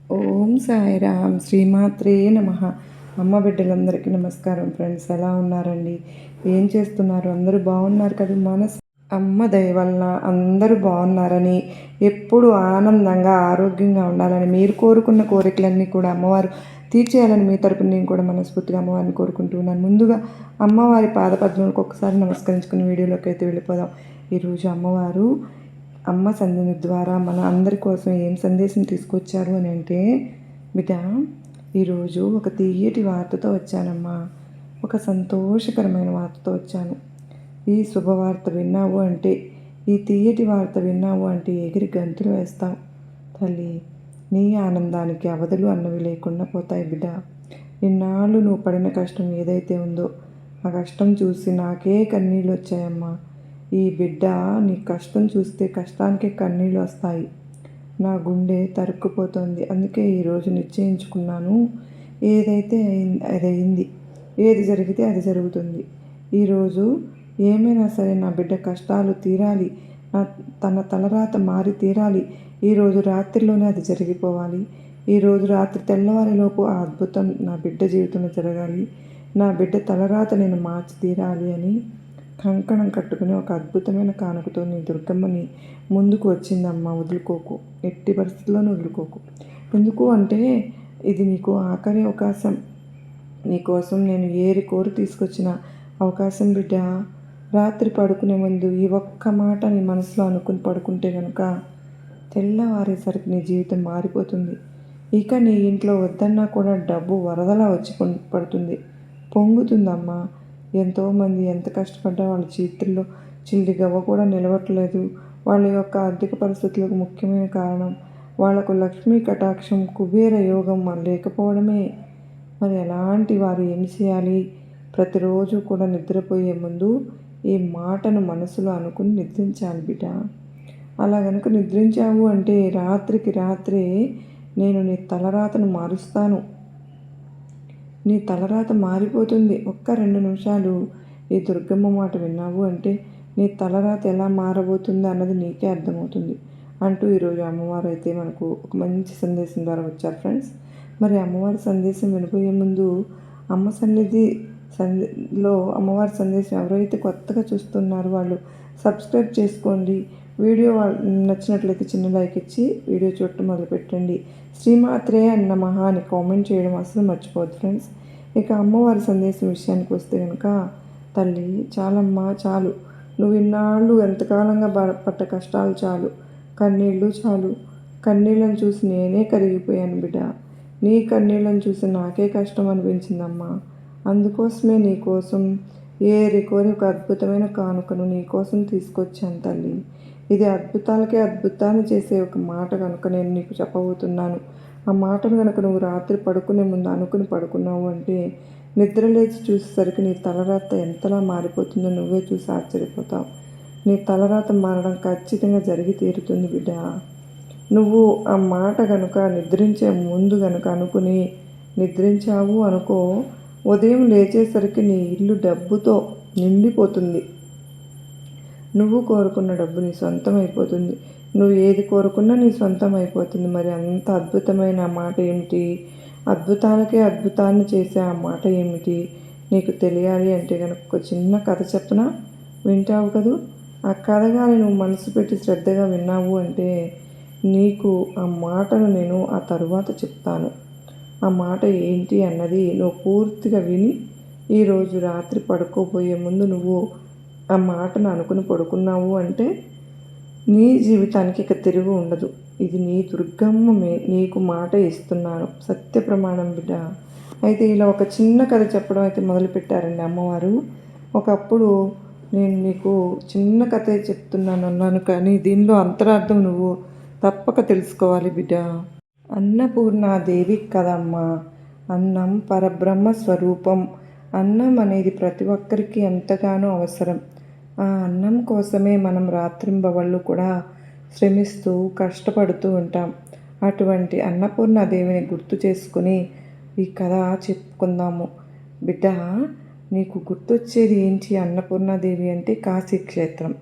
ఓం సాయిరామ్ శ్రీమాత్రే నమ. అమ్మ బిడ్డలందరికీ నమస్కారం ఫ్రెండ్స్. ఎలా ఉన్నారండి? ఏం చేస్తున్నారు? అందరూ బాగున్నారు కదా? అమ్మ దయ వలన అందరూ బాగున్నారని, ఎప్పుడు ఆనందంగా ఆరోగ్యంగా ఉండాలని, మీరు కోరుకున్న కోరికలన్నీ కూడా అమ్మవారు తీర్చేయాలని మీ తరపున నేను కూడా మనస్ఫూర్తిగా అమ్మవారిని కోరుకుంటున్నాను. ముందుగా అమ్మవారి పాదపద్మలకు ఒకసారి నమస్కరించుకుని వీడియోలోకి అయితే వెళ్ళిపోదాం. ఈరోజు అమ్మవారు అమ్మ సందేశం ద్వారా మన అందరి కోసం ఏం సందేశం తీసుకొచ్చారు అని అంటే, బిడ్డ ఈరోజు ఒక తీయటి వార్తతో వచ్చానమ్మా. ఒక సంతోషకరమైన వార్తతో వచ్చాను. ఈ శుభవార్త విన్నావు అంటే, ఈ తీయటి వార్త విన్నావు అంటే ఎగిరి గంతులు వేస్తావు తల్లి. నీ ఆనందానికి అవధులు అన్నవి లేకుండా పోతాయి బిడ్డ. ఇన్నాళ్ళు నువ్వు పడిన కష్టం ఏదైతే ఉందో ఆ కష్టం చూసి నాకే కన్నీళ్ళు వచ్చాయమ్మా. ఈ బిడ్డ నీ కష్టం చూస్తే కష్టానికే కన్నీళ్ళు వస్తాయి. నా గుండె తరుక్కుపోతుంది. అందుకే ఈరోజు నిశ్చయించుకున్నాను, ఏదైతే అది అయింది, ఏది జరిగితే అది జరుగుతుంది. ఈరోజు ఏమైనా సరే నా బిడ్డ కష్టాలు తీరాలి, తన తలరాత మారి తీరాలి. ఈరోజు రాత్రిలోనే అది జరిగిపోవాలి. ఈరోజు రాత్రి తెల్లవారిలోపు ఆ అద్భుతం నా బిడ్డ జీవితంలో జరగాలి. నా బిడ్డ తలరాత నేను మార్చి తీరాలి అని కంకణం కట్టుకుని ఒక అద్భుతమైన కానుకతో నీ దుర్గమ్మని ముందుకు వచ్చిందమ్మా. వదులుకోకు, ఎట్టి పరిస్థితుల్లోనూ వదులుకోకు. ఎందుకు అంటే ఇది నీకు ఆఖరి అవకాశం. నీకోసం నేను ఏరి కోరి తీసుకొచ్చిన అవకాశం బిడ్డ. రాత్రి పడుకునే ముందు ఈ ఒక్క మాట నీ మనసులో అనుకుని పడుకుంటే కనుక తెల్లవారేసరికి నీ జీవితం మారిపోతుంది. ఇక నీ ఇంట్లో వద్దన్నా కూడా డబ్బు వరదలా వచ్చి పడుతుంది, పొంగుతుందమ్మా. ఎంతోమంది ఎంత కష్టపడ్డా వాళ్ళ చేతుల్లో చిల్లి గవ్వ కూడా నిలవట్లేదు. వాళ్ళ యొక్క ఆర్థిక పరిస్థితులకు ముఖ్యమైన కారణం వాళ్లకు లక్ష్మీ కటాక్షం, కుబేర యోగం లేకపోవడమే. మరి అలాంటి వారు ఏం చేయాలి? ప్రతిరోజు కూడా నిద్రపోయే ముందు ఈ మాటను మనసులో అనుకుని నిద్రించాలి బిడ్డ. అలా కనుక నిద్రించావు అంటే రాత్రికి రాత్రే నేను నీ తలరాతను మారుస్తాను. నీ తలరాత మారిపోతుంది. ఒక్క 2 నిమిషాలు ఈ దుర్గమ్మ మాట విన్నావు అంటే నీ తలరాత ఎలా మారబోతుంది అన్నది నీకే అర్థమవుతుంది అంటూ ఈరోజు అమ్మవారు అయితే మనకు ఒక మంచి సందేశం ద్వారా వచ్చారు ఫ్రెండ్స్. మరి అమ్మవారి సందేశం వినిపోయే ముందు అమ్మ సన్నిధిలో అమ్మవారి సందేశం ఎవరైతే కొత్తగా చూస్తున్నారో వాళ్ళు సబ్స్క్రైబ్ చేసుకోండి. వీడియో నచ్చినట్లయితే చిన్న లైక్ ఇచ్చి వీడియో చూడటం మొదలుపెట్టండి. శ్రీమాత్రే నమః అని కామెంట్ చేయడం అసలు మర్చిపోవద్దు ఫ్రెండ్స్. ఇక అమ్మవారి సందేశం విషయానికి వస్తే కనుక, తల్లి చాలమ్మా చాలు, నువ్వు ఇన్నాళ్ళు ఎంతకాలంగా పడ్డ కష్టాలు చాలు, కన్నీళ్ళు చాలు. కన్నీళ్ళని చూసి నేనే కరిగిపోయాను బిడ్డ. నీ కన్నీళ్ళని చూసి నాకే కష్టం అనిపించిందమ్మా. అందుకోసమే నీకోసం ఏరి కోరి ఒక అద్భుతమైన కానుకను నీకోసం తీసుకొచ్చాను తల్లి. ఇది అద్భుతాలకే అద్భుతాన్ని చేసే ఒక మాట కనుక నేను నీకు చెప్పబోతున్నాను. ఆ మాటను కనుక నువ్వు రాత్రి పడుకునే ముందు అనుకుని పడుకున్నావు అంటే నిద్ర లేచి చూసేసరికి నీ తలరాత ఎంతలా మారిపోతుందో నువ్వే చూసి ఆశ్చర్యపోతావు. నీ తలరాత మారడం ఖచ్చితంగా జరిగి తీరుతుంది బిడ్డ. నువ్వు ఆ మాట కనుక నిద్రించే ముందు కనుక అనుకుని నిద్రించావు అనుకో, ఉదయం లేచేసరికి నీ ఇల్లు డబ్బుతో నిండిపోతుంది. నువ్వు కోరుకున్న డబ్బు నీ సొంతం అయిపోతుంది. నువ్వు ఏది కోరుకున్నా నీ సొంతం అయిపోతుంది. మరి అంత అద్భుతమైన మాట ఏమిటి? అద్భుతాలకే అద్భుతాన్ని చేసే ఆ మాట ఏమిటి? నీకు తెలియాలి అంటే కనుక ఒక చిన్న కథ చెప్పనా? వింటావు కదూ? ఆ కథ కానీ నువ్వు మనసు పెట్టి శ్రద్ధగా విన్నావు అంటే నీకు ఆ మాటను నేను ఆ తరువాత చెప్తాను. ఆ మాట ఏంటి అన్నది నువ్వు పూర్తిగా విని ఈరోజు రాత్రి పడుకోబోయే ముందు నువ్వు ఆ మాటను అనుకుని పడుకున్నావు అంటే నీ జీవితానికి ఇక తిరుగు ఉండదు. ఇది నీ దుర్గమ్మ నీకు మాట ఇస్తున్నాను, సత్య ప్రమాణం బిడ్డ. అయితే ఇలా ఒక చిన్న కథ చెప్పడం అయితే మొదలుపెట్టారండి అమ్మవారు. ఒకప్పుడు నేను నీకు చిన్న కథే చెప్తున్నాను అన్నాను, కానీ దీనిలో అంతరార్థం నువ్వు తప్పక తెలుసుకోవాలి బిడ్డ. అన్నపూర్ణాదేవి కదమ్మా. అన్నం పరబ్రహ్మ స్వరూపం. అన్నం అనేది ప్రతి ఒక్కరికి ఎంతగానో అవసరం. ఆ అన్నం కోసమే మనం రాత్రింబవళ్ళు కూడా శ్రమిస్తూ కష్టపడుతూ ఉంటాం. అటువంటి అన్నపూర్ణాదేవిని గుర్తు చేసుకుని ఈ కథ చెప్పుకుందాము బిడ్డ. నీకు గుర్తొచ్చేది ఏంటి? అన్నపూర్ణాదేవి అంటే కాశీక్షేత్రం.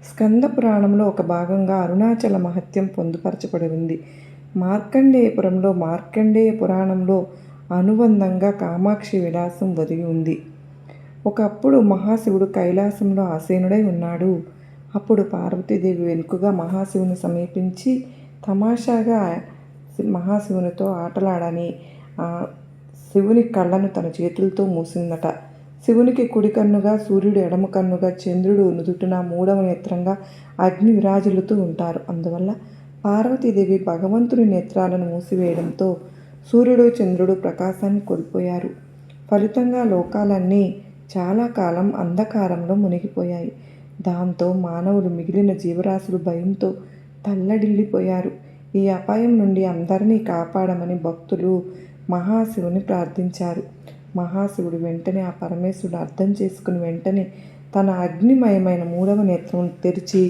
స్కంద పురాణంలో ఒక భాగంగా అరుణాచల మహత్యం పొందుపరచబడి ఉంది. మార్కండేయపురంలో మార్కండేయ పురాణంలో అనుబంధంగా కామాక్షి విలాసం ఒదిగి ఉంది. ఒకప్పుడు మహాశివుడు కైలాసంలో ఆసీనుడై ఉన్నాడు. అప్పుడు పార్వతీదేవి వెనుకగా మహాశివుని సమీపించి తమాషాగా మహాశివునితో ఆటలాడని శివుని కళ్ళను తన చేతులతో మూసిందట. శివునికి కుడి కన్నుగా సూర్యుడు, ఎడమ కన్నుగా చంద్రుడు, నుదుటిన మూడవ నేత్రంగా అగ్ని విరాజిల్లుతూ ఉంటారు. అందువల్ల పార్వతీదేవి భగవంతుని నేత్రాలను మూసివేయడంతో సూర్యుడు, చంద్రుడు ప్రకాశాన్ని కోల్పోయారు. ఫలితంగా లోకాలన్నీ చాలా కాలం అంధకారంలో మునిగిపోయాయి. దాంతో మానవులు, మిగిలిన జీవరాశులు భయంతో తల్లడిల్లిపోయారు. ఈ అపాయం నుండి అందరినీ కాపాడమని భక్తులు మహాశివుని ప్రార్థించారు. మహాశివుడు వెంటనే ఆ పరమేశ్వరుడు అర్థం చేసుకుని వెంటనే తన అగ్నిమయమైన మూడవ నేత్రం తెరిచి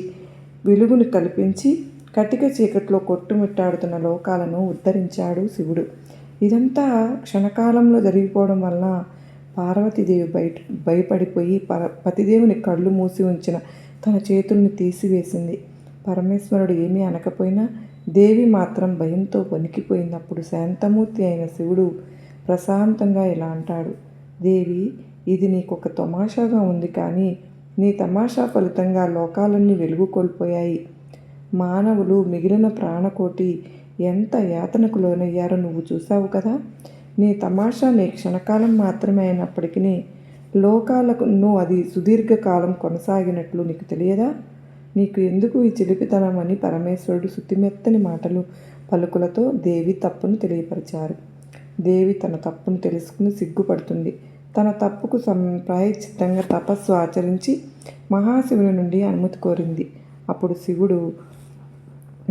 వెలుగును కల్పించి కటిక చీకట్లో కొట్టుమిట్టాడుతున్న లోకాలను ఉద్ధరించాడు శివుడు. ఇదంతా క్షణకాలంలో జరిగిపోవడం వల్ల పార్వతీదేవి భయపడిపోయి పతిదేవుని కళ్ళు మూసి ఉంచిన తన చేతుల్ని తీసివేసింది. పరమేశ్వరుడు ఏమీ అనకపోయినా దేవి మాత్రం భయంతో వణికిపోయింది. అప్పుడు శాంతమూర్తి అయిన శివుడు ప్రశాంతంగా ఇలా అంటాడు, దేవి, ఇది నీకొక తమాషాగా ఉంది, కానీ నీ తమాషా ఫలితంగా లోకాలన్నీ వెలుగు కోల్పోయాయి. మానవులు, మిగిలిన ప్రాణకోటి ఎంత యాతనకు లోనయ్యారో నువ్వు చూసావు కదా. నీ తమాషా నీ క్షణకాలం మాత్రమే అయినప్పటికీ లోకాలకు అది సుదీర్ఘకాలం కొనసాగినట్లు నీకు తెలియదా? నీకు ఎందుకు ఈ చిలిపితనం అని పరమేశ్వరుడు శుతిమెత్తని మాటలు పలుకులతో దేవి తప్పును తెలియపరిచారు. దేవి తన తప్పును తెలుసుకుని సిగ్గుపడుతుంది. తన తప్పుకు ప్రాయశ్చిత్తంగా తపస్సు ఆచరించి మహాశివుని నుండి అనుమతి కోరింది. అప్పుడు శివుడు,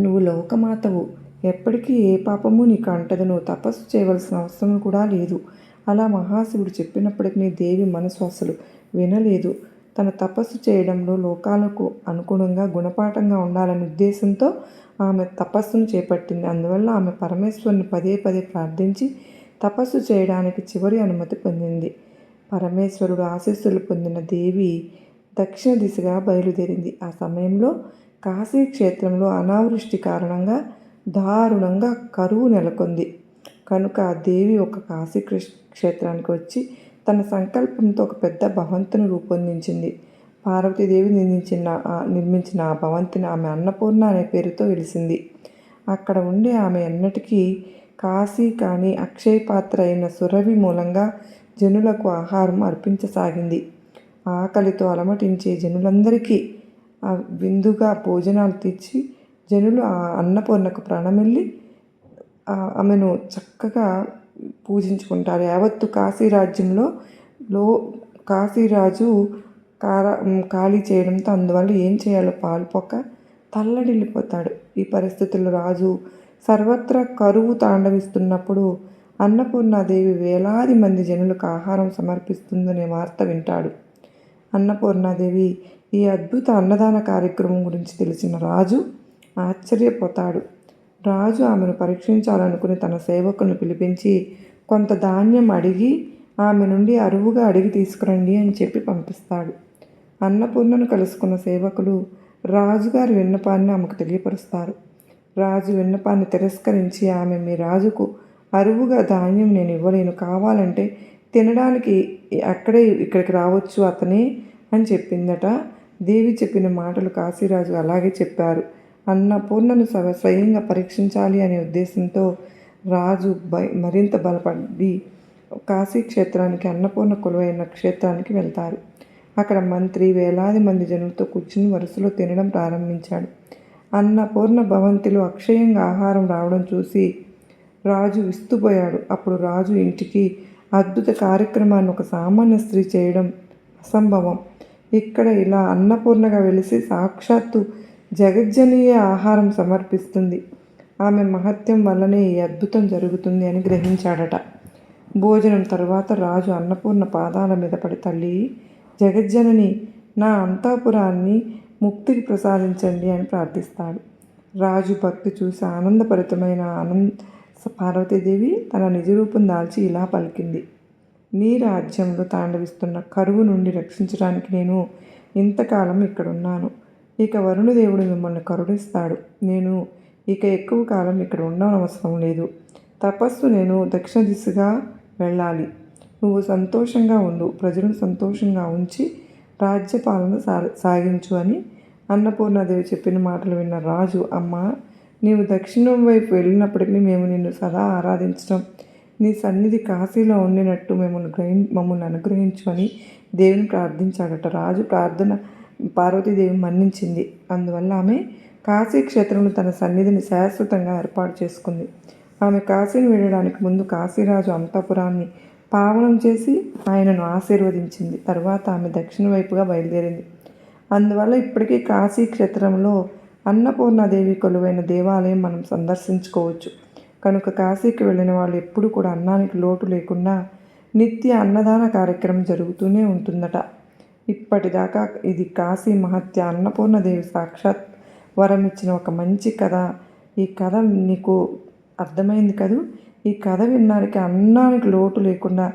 నువ్వు లోకమాతవు, ఎప్పటికీ ఏ పాపము నీకు అంటదు, నువ్వు తపస్సు చేయవలసిన అవసరం కూడా లేదు. అలా మహాశివుడు చెప్పినప్పటికీ దేవి మనసు అసలు వినలేదు. తన తపస్సు చేయడంలో లోకాలకు అనుగుణంగా గుణపాఠంగా ఉండాలనే ఉద్దేశంతో ఆమె తపస్సును చేపట్టింది. అందువల్ల ఆమె పరమేశ్వరుని పదే పదే ప్రార్థించి తపస్సు చేయడానికి చివరి అనుమతి పొందింది. పరమేశ్వరుడు ఆశీస్సులు పొందిన దేవి దక్షిణ దిశగా బయలుదేరింది. ఆ సమయంలో కాశీ క్షేత్రంలో అనావృష్టి కారణంగా దారుణంగా కరువు నెలకొంది. కనుక ఆ దేవి ఒక కాశీ క్షేత్రానికి వచ్చి తన సంకల్పంతో ఒక పెద్ద భవంతిని రూపొందించింది. పార్వతీదేవి నిర్మించిన ఆ భవంతిని ఆమె అన్నపూర్ణ అనే పేరుతో వెలిసింది. అక్కడ ఉండే ఆమె ఎన్నటికీ కాశీ కానీ అక్షయ పాత్ర అయిన సురభి మూలంగా జనులకు ఆహారం అర్పించసాగింది. ఆకలితో అలమటించే జనులందరికీ విందుగా భోజనాలు తెచ్చి జనులు ఆ అన్నపూర్ణకు ప్రణమిల్లి ఆమెను చక్కగా పూజించుకుంటారు. యావత్తు కాశీరాజ్యంలో కాశీరాజు ఖాళీ చేయడంతో అందువల్ల ఏం చేయాలో పాలుపోక తల్లడిల్లిపోతాడు. ఈ పరిస్థితుల్లో రాజు సర్వత్రా కరువు తాండవిస్తున్నప్పుడు అన్నపూర్ణాదేవి వేలాది మంది జనులకు ఆహారం సమర్పిస్తుందనే వార్త వింటాడు. అన్నపూర్ణాదేవి ఈ అద్భుత అన్నదాన కార్యక్రమం గురించి తెలిసిన రాజు ఆశ్చర్యపోతాడు. రాజు ఆమెను పరీక్షించాలనుకుని తన సేవకులను పిలిపించి కొంత ధాన్యం అడిగి ఆమె నుండి అరువుగా అడిగి తీసుకురండి అని చెప్పి పంపిస్తాడు. అన్నపూర్ణను కలుసుకున్న సేవకులు రాజుగారి విన్నపాన్ని ఆమెకు తెలియపరుస్తారు. రాజు విన్నపాన్ని తిరస్కరించి ఆమె, మీ రాజుకు అరువుగా ధాన్యం నేను ఇవ్వలేను, కావాలంటే తినడానికి ఇక్కడికి రావచ్చు అతనే అని చెప్పిందట. దేవి చెప్పిన మాటలు కాశీరాజు అలాగే చెప్పారు. అన్నపూర్ణను స్వయంగా పరీక్షించాలి అనే ఉద్దేశంతో రాజు మరింత బలపడి కాశీ క్షేత్రానికి, అన్నపూర్ణ కొలువైన క్షేత్రానికి వెళ్తారు. అక్కడ మంత్రి వేలాది మంది జనులతో కూర్చుని వరుసలో తినడం ప్రారంభించాడు. అన్నపూర్ణ భవంతిలో అక్షయంగా ఆహారం రావడం చూసి రాజు విస్తుపోయాడు. అప్పుడు రాజు ఇంటికి అద్భుత కార్యక్రమాన్ని ఒక సామాన్య స్త్రీ చేయడం అసంభవం. ఇక్కడ ఇలా అన్నపూర్ణగా వెలిసి సాక్షాత్తు జగజ్జనీయ ఆహారం సమర్పిస్తుంది. ఆమె మహత్యం వల్లనే ఈ అద్భుతం జరుగుతుంది అని గ్రహించాడట. భోజనం తరువాత రాజు అన్నపూర్ణ పాదాల మీద పడి, తల్లి జగజ్జనని, నా అంతఃపురాన్ని ముక్తికి ప్రసాదించండి అని ప్రార్థిస్తాడు. రాజు భక్తి చూసి ఆనందభరితమైన పార్వతీదేవి తన నిజరూపం దాల్చి ఇలా పలికింది, నీ రాజ్యంలో తాండవిస్తున్న కరువు నుండి రక్షించడానికి నేను ఇంతకాలం ఇక్కడున్నాను. ఇక వరుణదేవుడు మిమ్మల్ని కరుణిస్తాడు. నేను ఇక ఎక్కువ కాలం ఇక్కడ ఉండనవసరం లేదు. తపస్సు నేను దక్షిణ దిశగా వెళ్ళాలి. నువ్వు సంతోషంగా ఉండు, ప్రజలను సంతోషంగా ఉంచి రాజ్యపాలన సాగించు అని అన్నపూర్ణాదేవి చెప్పిన మాటలు విన్న రాజు, అమ్మ, నీవు దక్షిణం వైపు వెళ్ళినప్పటికీ మేము నిన్ను సదా ఆరాధించడం, నీ సన్నిధి కాశీలో ఉండినట్టు మమ్మల్ని అనుగ్రహించు అని దేవుని ప్రార్థించాడట. రాజు ప్రార్థన పార్వతీదేవి మన్నించింది. అందువల్ల ఆమె కాశీ క్షేత్రంలో తన సన్నిధిని శాశ్వతంగా ఏర్పాటు చేసుకుంది. ఆమె కాశీని వెళ్ళడానికి ముందు కాశీరాజు అంతఃపురాన్ని పావనం చేసి ఆయనను ఆశీర్వదించింది. తర్వాత ఆమె దక్షిణ వైపుగా బయలుదేరింది. అందువల్ల ఇప్పటికీ కాశీ క్షేత్రంలో అన్నపూర్ణాదేవి కొలువైన దేవాలయం మనం సందర్శించుకోవచ్చు. కనుక కాశీకి వెళ్ళిన వాళ్ళు ఎప్పుడు కూడా అన్నానికి లోటు లేకుండా నిత్య అన్నదాన కార్యక్రమం జరుగుతూనే ఉంటుందట. ఇప్పటిదాకా ఇది కాశీ మహత్య, అన్నపూర్ణాదేవి సాక్షాత్ వరం ఇచ్చిన ఒక మంచి కథ. ఈ కథ నీకు అర్థమైంది కదూ? ఈ కథ విన్నానికి అన్నానికి లోటు లేకుండా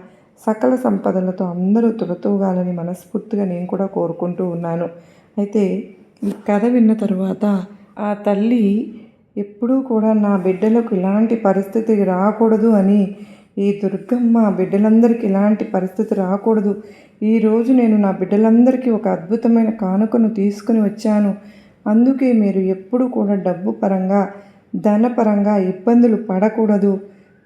సకల సంపదలతో అందరూ తులతూగాలని మనస్ఫూర్తిగా నేను కూడా కోరుకుంటూ ఉన్నాను. అయితే ఈ కథ విన్న తర్వాత ఆ తల్లి ఎప్పుడూ కూడా నా బిడ్డలకు ఇలాంటి పరిస్థితి రాకూడదు అని, ఈ దుర్గమ్మ బిడ్డలందరికీ ఇలాంటి పరిస్థితి రాకూడదు, ఈరోజు నేను నా బిడ్డలందరికీ ఒక అద్భుతమైన కానుకను తీసుకుని వచ్చాను, అందుకే మీరు ఎప్పుడు కూడా డబ్బు పరంగా ధనపరంగా ఇబ్బందులు పడకూడదు,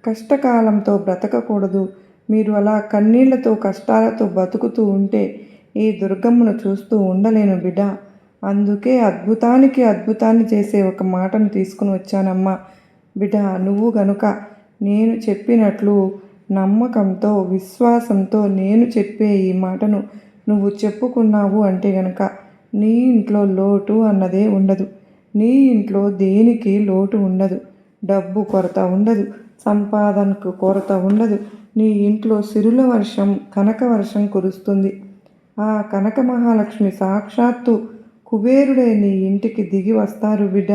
కష్టకాలంతో బ్రతకకూడదు, మీరు అలా కన్నీళ్లతో కష్టాలతో బతుకుతూ ఉంటే ఈ దుర్గమ్మను చూస్తూ ఉండలేను బిడ్డ, అందుకే అద్భుతాన్ని చేసే ఒక మాటను తీసుకుని వచ్చానమ్మా. బిడ్డ, నువ్వు గనుక నేను చెప్పినట్లు నమ్మకంతో విశ్వాసంతో నేను చెప్పే ఈ మాటను నువ్వు చెప్పుకున్నావు అంటే గనక నీ ఇంట్లో లోటు అన్నదే ఉండదు. నీ ఇంట్లో దేనికి లోటు ఉండదు. డబ్బు కొరత ఉండదు, సంపాదనకు కొరత ఉండదు. నీ ఇంట్లో సిరుల వర్షం, కనక వర్షం కురుస్తుంది. ఆ కనక మహాలక్ష్మి సాక్షాత్తు కుబేరుడే నీ ఇంటికి దిగి వస్తారు బిడ్డ.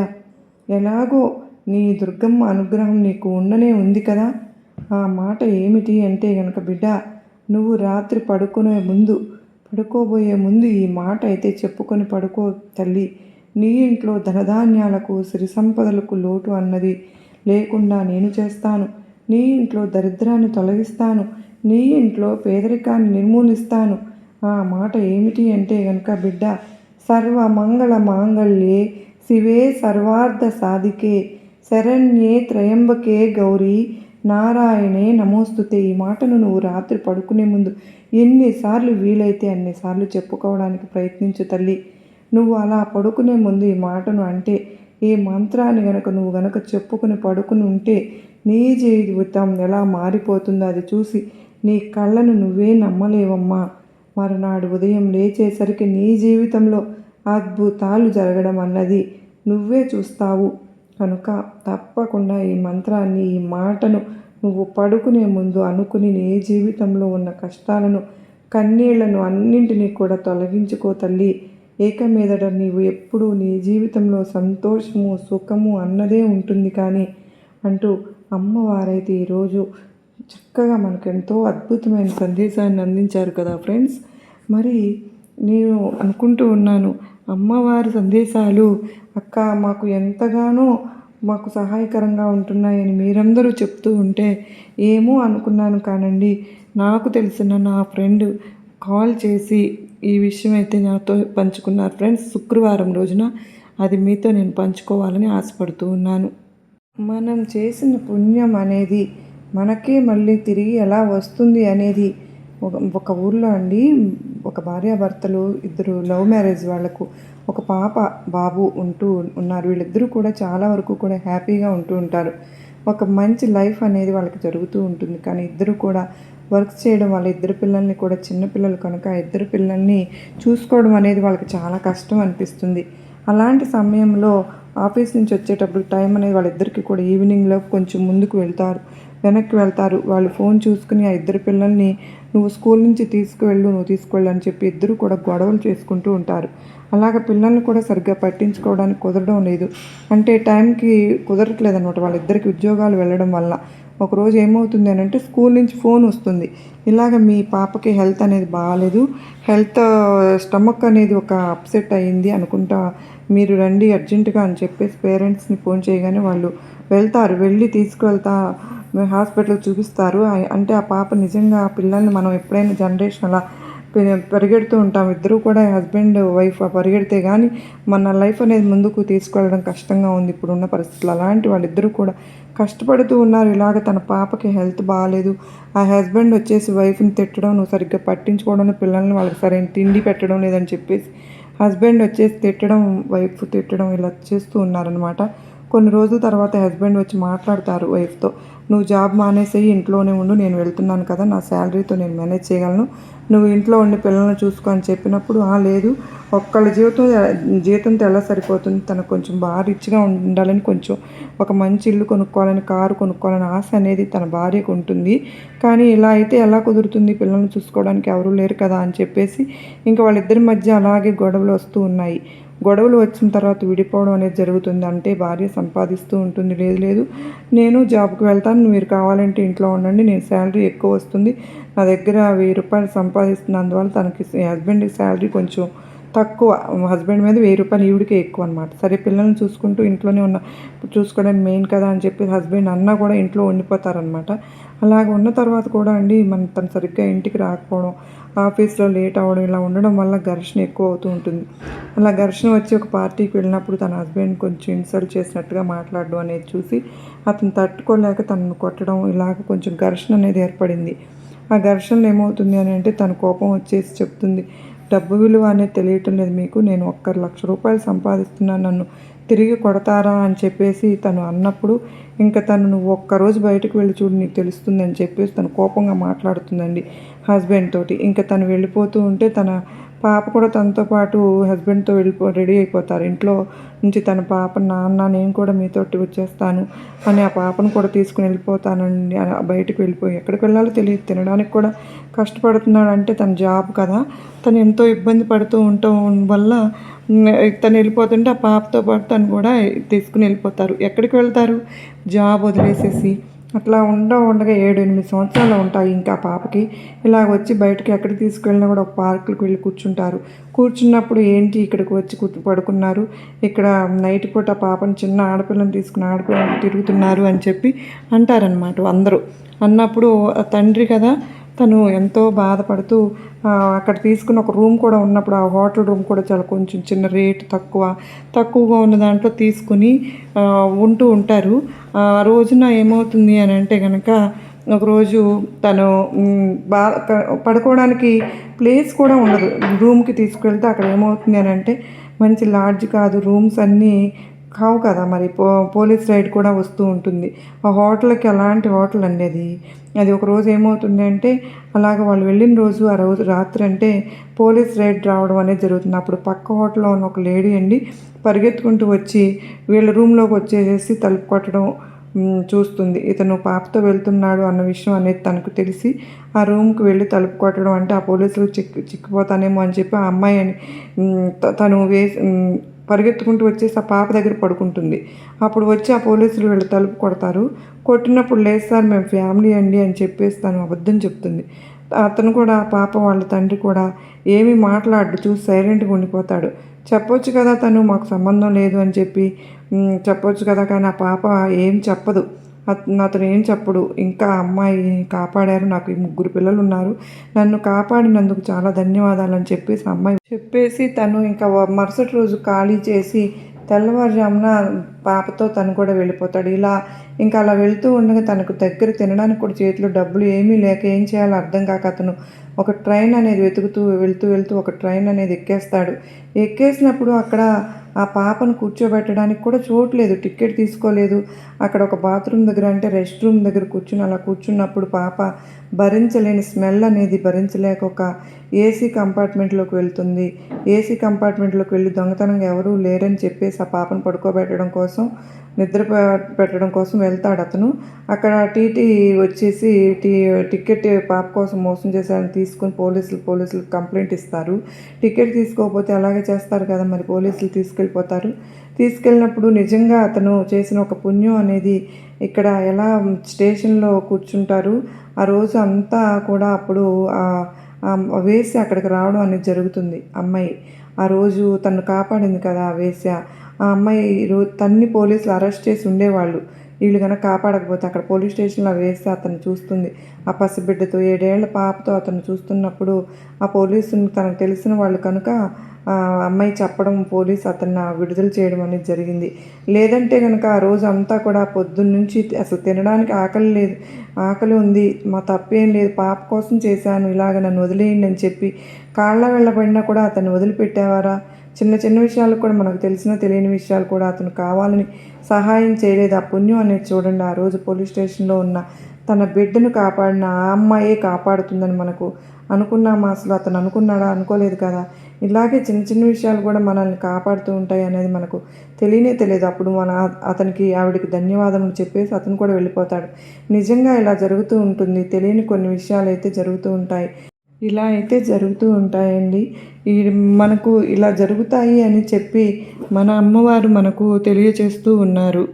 ఎలాగో నీ దుర్గమ్మ అనుగ్రహం నీకు ఉండనే ఉంది కదా. ఆ మాట ఏమిటి అంటే గనక బిడ్డ, నువ్వు రాత్రి పడుకోబోయే ముందు ఈ మాట అయితే చెప్పుకొని పడుకో తల్లి. నీ ఇంట్లో ధనధాన్యాలకు సిరి సంపదలకు లోటు అన్నది లేకుండా నేను చేస్తాను. నీ ఇంట్లో దరిద్రాన్ని తొలగిస్తాను. నీ ఇంట్లో పేదరికాన్ని నిర్మూలిస్తాను. ఆ మాట ఏమిటి అంటే గనక బిడ్డ, సర్వమంగళ మాంగళ్యే శివే సర్వార్థ సాధికే శరణ్యే త్రయంబకే గౌరీ నారాయణే నమోస్తుతే. ఈ మాటను నువ్వు రాత్రి పడుకునే ముందు ఎన్నిసార్లు వీలైతే అన్నిసార్లు చెప్పుకోవడానికి ప్రయత్నించు తల్లి. నువ్వు అలా పడుకునే ముందు ఈ మాటను అంటే, ఈ మంత్రాన్ని నువ్వు గనక చెప్పుకుని పడుకుని ఉంటే నీ జీవితం ఎలా మారిపోతుందో అది చూసి నీ కళ్ళను నువ్వే నమ్మలేవమ్మా. మరునాడు ఉదయం లేచేసరికి నీ జీవితంలో అద్భుతాలు జరగడం అన్నది నువ్వే చూస్తావు. కనుక తప్పకుండా ఈ మంత్రాన్ని, ఈ మాటను నువ్వు పడుకునే ముందు అనుకుని నీ జీవితంలో ఉన్న కష్టాలను, కన్నీళ్లను అన్నింటినీ కూడా తొలగించుకో తల్లి. ఏక మీదట నీవు ఎప్పుడూ నీ జీవితంలో సంతోషము, సుఖము అన్నదే ఉంటుంది కానీ అంటూ అమ్మవారైతే ఈరోజు చక్కగా మనకెంతో అద్భుతమైన సందేశాన్ని అందించారు కదా ఫ్రెండ్స్. మరి నేను అనుకుంటూ ఉన్నాను, అమ్మవారి సందేశాలు అక్క మాకు ఎంతగానో మాకు సహాయకరంగా ఉంటున్నాయని మీరందరూ చెప్తూ ఉంటే ఏమో అనుకున్నాను కానండి. నాకు తెలిసిన నా ఫ్రెండ్ కాల్ చేసి ఈ విషయం అయితే నాతో పంచుకున్నారు ఫ్రెండ్స్. శుక్రవారం రోజున అది మీతో నేను పంచుకోవాలని ఆశపడుతూ ఉన్నాను. మనం చేసిన పుణ్యం అనేది మనకే మళ్ళీ తిరిగి ఎలా వస్తుంది అనేది ఒక ఊర్లో అండి, ఒక భార్యాభర్తలు ఇద్దరు లవ్ మ్యారేజ్ వాళ్ళకు ఒక పాప బాబు ఉన్నారు. వీళ్ళిద్దరూ కూడా చాలా వరకు కూడా హ్యాపీగా ఉంటూ ఉంటారు. ఒక మంచి లైఫ్ అనేది వాళ్ళకి జరుగుతూ ఉంటుంది. కానీ ఇద్దరు కూడా వర్క్ చేయడం వల్ల ఇద్దరు పిల్లల్ని కూడా చిన్నపిల్లలు కనుక ఇద్దరు పిల్లల్ని చూసుకోవడం అనేది వాళ్ళకి చాలా కష్టం అనిపిస్తుంది. అలాంటి సమయంలో ఆఫీస్ నుంచి వచ్చేటప్పుడు టైం అనేది వాళ్ళిద్దరికీ కూడా ఈవినింగ్లో కొంచెం ముందుకు వెనక్కి వెళ్తారు. వాళ్ళు ఫోన్ చూసుకుని ఆ ఇద్దరు పిల్లల్ని నువ్వు స్కూల్ నుంచి నువ్వు తీసుకువెళ్ళు అని చెప్పి ఇద్దరు కూడా గొడవలు చేసుకుంటూ ఉంటారు. అలాగ పిల్లల్ని కూడా సరిగ్గా పట్టించుకోవడానికి కుదరడం లేదు. అంటే టైంకి కుదరట్లేదు అనమాట. వాళ్ళిద్దరికి ఉద్యోగాలు వెళ్ళడం వల్ల ఒకరోజు ఏమవుతుంది అని అంటే స్కూల్ నుంచి ఫోన్ వస్తుంది, ఇలాగ మీ పాపకి హెల్త్ అనేది బాగాలేదు, హెల్త్ స్టమక్ అనేది ఒక అప్సెట్ అయ్యింది అనుకుంటా, మీరు రండి అర్జెంటుగా అని చెప్పేసి పేరెంట్స్ని ఫోన్ చేయగానే వాళ్ళు వెళ్తారు. వెళ్ళి తీసుకువెళ్తా హాస్పిటల్కి చూపిస్తారు. అంటే ఆ పాప నిజంగా ఆ పిల్లల్ని మనం ఎప్పుడైనా జనరేషన్ అలా పరిగెడుతూ ఉంటాం, ఇద్దరు కూడా హస్బెండ్ వైఫ్ పరిగెడితే కానీ మన లైఫ్ అనేది ముందుకు తీసుకెళ్ళడం కష్టంగా ఉంది ఇప్పుడున్న పరిస్థితులు. అలాంటి వాళ్ళిద్దరూ కూడా కష్టపడుతూ ఉన్నారు. ఇలాగ తన పాపకి హెల్త్ బాగాలేదు, ఆ హస్బెండ్ వచ్చేసి వైఫ్ని తిట్టడం, నువ్వు సరిగ్గా పట్టించుకోవడం, పిల్లల్ని వాళ్ళకి సరైన తిండి పెట్టడం లేదని చెప్పేసి హస్బెండ్ వచ్చేసి తిట్టడం, వైఫ్ తిట్టడం ఇలా చేస్తూ ఉన్నారనమాట. కొన్ని రోజుల తర్వాత హస్బెండ్ వచ్చి మాట్లాడతారు వైఫ్తో, నువ్వు జాబ్ మానేసేయి, ఇంట్లోనే ఉండు, నేను వెళ్తున్నాను కదా, నా శాలరీతో నేను మేనేజ్ చేయగలను, నువ్వు ఇంట్లో ఉండి పిల్లల్ని చూసుకో అని చెప్పినప్పుడు, లేదు ఒక్కళ్ళ జీతంతో ఎలా సరిపోతుంది, తనకు కొంచెం బాగా రిచ్గా ఉండాలని, కొంచెం ఒక మంచి ఇల్లు కొనుక్కోవాలని, కారు కొనుక్కోవాలని ఆశ అనేది తన భార్యకు ఉంటుంది. కానీ ఇలా అయితే ఎలా కుదురుతుంది, పిల్లల్ని చూసుకోవడానికి ఎవరూ లేరు కదా అని చెప్పేసి ఇంకా వాళ్ళిద్దరి మధ్య అలాగే గొడవలు వస్తూ ఉన్నాయి. గొడవలు వచ్చిన తర్వాత విడిపోవడం అనేది జరుగుతుంది. అంటే భార్య సంపాదిస్తూ ఉంటుంది, లేదు లేదు నేను జాబ్కి వెళ్తాను, మీరు కావాలంటే ఇంట్లో ఉండండి, నేను శాలరీ ఎక్కువ వస్తుంది, నా దగ్గర 1000 రూపాయలు సంపాదిస్తున్న, అందువల్ల తనకి హస్బెండ్కి శాలరీ కొంచెం తక్కువ, హస్బెండ్ మీద 1000 రూపాయలు ఈవిడికే ఎక్కువ అనమాట. సరే పిల్లల్ని చూసుకుంటూ ఇంట్లోనే చూసుకోవడానికి మెయిన్ కదా అని చెప్పి హస్బెండ్ అన్నా కూడా ఇంట్లో ఉండిపోతారనమాట. అలాగ ఉన్న తర్వాత కూడా అండి తను సరిగ్గా ఇంటికి రాకపోవడం, ఆఫీస్లో లేట్ అవ్వడం, ఇలా ఉండడం వల్ల ఘర్షణ ఎక్కువ అవుతూ ఉంటుంది. అలా ఘర్షణ వచ్చి ఒక పార్టీకి వెళ్ళినప్పుడు తన హస్బెండ్ కొంచెం ఇన్సల్ట్ చేసినట్టుగా మాట్లాడడం అనేది చూసి అతను తట్టుకోలేక తనను కొట్టడం, ఇలాగ కొంచెం ఘర్షణ అనేది ఏర్పడింది. ఆ ఘర్షణలో ఏమవుతుంది అని అంటే తన కోపం వచ్చేసి చెప్తుంది, డబ్బు విలువ అనేది తెలియటం లేదు మీకు, నేను 1,00,000 సంపాదిస్తున్నాను, నన్ను తిరిగి కొడతారా అని చెప్పేసి తను అన్నప్పుడు ఇంకా తను, నువ్వు ఒక్కరోజు బయటకు వెళ్ళి చూడు నీకు తెలుస్తుంది అని చెప్పేసి తను కోపంగా మాట్లాడుతుందండి హస్బెండ్ తోటి. ఇంకా తను వెళ్ళిపోతూ ఉంటే తన పాప కూడా తనతో పాటు హస్బెండ్తో రెడీ అయిపోతారు. ఇంట్లో నుంచి తన పాప, నాన్న నేను కూడా మీతోటి వచ్చేస్తాను అని ఆ పాపను కూడా తీసుకుని వెళ్ళిపోతానండి, బయటకు వెళ్ళిపోయి ఎక్కడికి వెళ్ళాలో తెలియదు, తినడానికి కూడా కష్టపడుతున్నాడు. అంటే తన జాబ్ కదా, తను ఎంతో ఇబ్బంది పడుతూ ఉండటం వల్ల తను వెళ్ళిపోతుంటే ఆ పాపతో పాటు తను కూడా తీసుకుని వెళ్ళిపోతారు. ఎక్కడికి వెళ్తారు, జాబ్ వదిలేసేసి. అట్లా ఉండగా 7-8 సంవత్సరాలు ఉంటాయి ఇంకా ఆ పాపకి. ఇలాగ వచ్చి బయటకి ఎక్కడికి తీసుకెళ్ళినా కూడా ఒక పార్కులకు వెళ్ళి కూర్చుంటారు. కూర్చున్నప్పుడు ఏంటి ఇక్కడికి వచ్చి పడుకున్నారు, ఇక్కడ నైట్ పూట పాపని, చిన్న ఆడపిల్లని తీసుకుని ఆడపిల్లని తిరుగుతున్నారు అని చెప్పి అంటారనమాట అందరూ. అన్నప్పుడు తండ్రి కదా, తను ఎంతో బాధపడుతూ అక్కడ తీసుకున్న ఒక రూమ్ కూడా ఉన్నప్పుడు ఆ హోటల్ రూమ్ కూడా చాలా కొంచెం చిన్న రేటు తక్కువగా ఉన్న దాంట్లో తీసుకుని ఉంటూ ఉంటారు. ఆ రోజున ఏమవుతుంది అని అంటే కనుక, ఒకరోజు తను పడుకోవడానికి ప్లేస్ కూడా ఉండదు. రూమ్కి తీసుకెళ్తే అక్కడ ఏమవుతుంది అని అంటే మంచి లాడ్జ్ కాదు, రూమ్స్ అన్నీ కావు కదా, మరి పోలీస్ రైడ్ కూడా వస్తూ ఉంటుంది. ఆ హోటల్కి అలాంటి హోటల్ అండి అది ఒకరోజు ఏమవుతుంది అంటే, అలాగ వాళ్ళు వెళ్ళిన రోజు ఆ రోజు రాత్రి అంటే పోలీస్ రైడ్ రావడం అనేది జరుగుతుంది. అప్పుడు పక్క హోటల్లో ఉన్న ఒక లేడీ అండి పరిగెత్తుకుంటూ వచ్చి వీళ్ళ రూమ్లోకి వచ్చేసేసి తలుపు కొట్టడం చూస్తుంది. ఇతను పాపతో వెళ్తున్నాడు అన్న విషయం అనేది తనకు తెలిసి ఆ రూమ్కి వెళ్ళి తలుపు కొట్టడం, అంటే ఆ పోలీసులు చిక్కిపోతానేమో అని చెప్పి ఆ అమ్మాయి తను పరిగెత్తుకుంటూ వచ్చేసి ఆ పాప దగ్గర పడుకుంటుంది. అప్పుడు వచ్చి ఆ పోలీసులు వీళ్ళు తలుపు కొడతారు. కొట్టినప్పుడు, లేదు సార్ మేము ఫ్యామిలీ అండి అని చెప్పేసి తను అబద్ధం చెప్తుంది. అతను కూడా, ఆ పాప వాళ్ళ తండ్రి కూడా ఏమీ మాట్లాడు, చూసి సైలెంట్గా ఉండిపోతాడు. చెప్పొచ్చు కదా తను మాకు సంబంధం లేదు అని చెప్పి చెప్పొచ్చు కదా, కానీ ఆ పాప ఏం చెప్పదు. అతను ఏం చెప్పడు. ఇంకా అమ్మాయి కాపాడారు, నాకు 3 పిల్లలు ఉన్నారు, నన్ను కాపాడినందుకు చాలా ధన్యవాదాలు అని చెప్పేసి అమ్మాయి చెప్పేసి తను ఇంకా మరుసటి రోజు ఖాళీ చేసి తెల్లవారుజామున పాపతో తను కూడా వెళ్ళిపోతాడు. ఇలా ఇంకా అలా వెళ్తూ ఉండగా తనకు దగ్గర తినడానికి కూడా చేతిలో డబ్బులు ఏమీ లేక ఏం చేయాలో అర్థం కాక అతను ఒక ట్రైన్ అనేది వెతుకుతూ వెళ్తూ ఒక ట్రైన్ అనేది ఎక్కేస్తాడు. ఎక్కేసినప్పుడు అక్కడ ఆ పాపను కూర్చోబెట్టడానికి కూడా చోటు లేదు, టికెట్ తీసుకోలేదు. అక్కడ ఒక బాత్రూమ్ దగ్గర, అంటే రెస్ట్ రూమ్ దగ్గర అలా కూర్చున్నప్పుడు పాప భరించలేని స్మెల్ అనేది భరించలేక ఒక ఏసీ కంపార్ట్మెంట్లోకి వెళ్తుంది. ఏసీ కంపార్ట్మెంట్లోకి వెళ్ళి దొంగతనంగా ఎవరూ లేరని చెప్పేసి ఆ పాపను పడుకోబెట్టడం కోసం, నిద్ర పెట్టడం కోసం వెళ్తాడు అతను. అక్కడ టీటీ వచ్చేసి టికెట్ పాప కోసం మోసం చేశారని తీసుకుని పోలీసులు కంప్లైంట్ ఇస్తారు. టికెట్ తీసుకోకపోతే అలాగే చేస్తారు కదా, మరి పోలీసులు తీసుకెళ్ళిపోతారు. తీసుకెళ్ళినప్పుడు నిజంగా అతను చేసిన ఒక పుణ్యం అనేది ఇక్కడ ఎలా స్టేషన్లో కూర్చుంటారు. ఆ రోజు అంతా కూడా అప్పుడు వేసి అక్కడికి రావడం అనేది జరుగుతుంది అమ్మాయి. ఆ రోజు తను కాపాడింది కదా ఆ వేశ్య. ఆ అమ్మాయి తన్ని పోలీసులు అరెస్ట్ చేసి ఉండేవాళ్ళు. వీళ్ళు గనక కాపాడకపోతే అక్కడ పోలీస్ స్టేషన్‌లో వేస్తే అతన్ని చూస్తుంది. ఆ పసిబిడ్డతో 7 ఏళ్ల పాపతో అతన్ని చూస్తున్నప్పుడు ఆ పోలీసులు తనకు తెలిసిన వాళ్ళు కనుక అమ్మాయి చెప్పడం పోలీసు అతన్ని విడుదల చేయడం అనేది జరిగింది. లేదంటే గనక ఆ రోజు అంతా కూడా పొద్దున్నుంచి అసలు తినడానికి ఆకలి లేదు. ఆకలి ఉంది. మా తప్పేం లేదు. పాప కోసం చేశాను. ఇలాగ నన్ను వదిలేయండి అని చెప్పి కాళ్ళ వెళ్ళబడినా కూడా అతన్ని వదిలిపెట్టేవారా? చిన్న చిన్న విషయాలకు కూడా మనకు తెలిసిన తెలియని విషయాలు కూడా అతను కావాలని సహాయం చేయలేదు. ఆ పుణ్యం అనేది చూడండి. ఆ రోజు పోలీస్ స్టేషన్‌లో ఉన్న తన బిడ్డను కాపాడిన ఆ అమ్మాయే కాపాడుతుందని మనకు అనుకున్నామా? అసలు అతను అనుకున్నాడా? అనుకోలేదు కదా! ఇలాగే చిన్న చిన్న విషయాలు కూడా మనల్ని కాపాడుతూ ఉంటాయి అనేది మనకు తెలియనే తెలియదు. అప్పుడు అతనికి ఆవిడకి ధన్యవాదములు చెప్పేసి అతను కూడా వెళ్ళిపోతాడు. నిజంగా ఇలా జరుగుతూ ఉంటుంది. తెలియని కొన్ని విషయాలైతే జరుగుతూ ఉంటాయి. ఇలా అయితే జరుగుతూ ఉంటాయండి. ఈ మనకు ఇలా జరుగుతాయి అని చెప్పి మన అమ్మవారు మనకు తెలియచేస్తూ ఉన్నారు.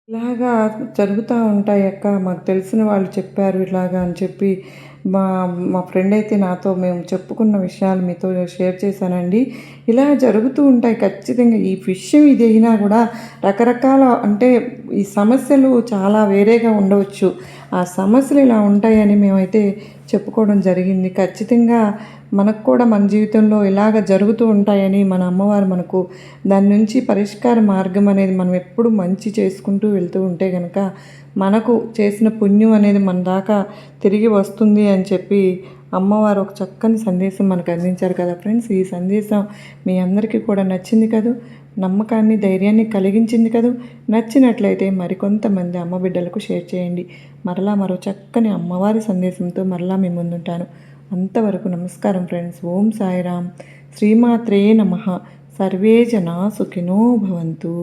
ఇలాగా జరుగుతూ ఉంటాయి అక్క, మాకు తెలిసిన వాళ్ళు చెప్పారు ఇలాగా అని చెప్పి మా మా ఫ్రెండ్ అయితే నాతో మేము చెప్పుకున్న విషయాలు మీతో షేర్ చేశానండి. ఇలా జరుగుతూ ఉంటాయి ఖచ్చితంగా. ఈ విషయం ఇది అయినా కూడా రకరకాల అంటే ఈ సమస్యలు చాలా వేరేగా ఉండవచ్చు. ఆ సమస్యలు ఇలా ఉంటాయని మేమైతే చెప్పుకోవడం జరిగింది. ఖచ్చితంగా మనకు కూడా మన జీవితంలో ఇలాగ జరుగుతూ ఉంటాయని మన అమ్మవారు మనకు దాని నుంచి పరిష్కార మార్గం అనేది మనం ఎప్పుడు మంచి చేసుకుంటూ వెళ్తూ ఉంటే కనుక మనకు చేసిన పుణ్యం అనేది మన దాకా తిరిగి వస్తుంది అని చెప్పి అమ్మవారు ఒక చక్కని సందేశం మనకు అందించారు కదా ఫ్రెండ్స్. ఈ సందేశం మీ అందరికీ కూడా నచ్చింది కదూ, నమ్మకాన్ని ధైర్యాన్ని కలిగించింది కదూ. నచ్చినట్లయితే మరికొంతమంది అమ్మ బిడ్డలకు షేర్ చేయండి. మరలా మరో చక్కని అమ్మవారి సందేశంతో మరలా మీ ముందుంటాను. అంతవరకు నమస్కారం ఫ్రెండ్స్. ఓం సాయిరామ్. శ్రీమాత్రే నమః. సర్వే జనా సుఖినో భవంతు.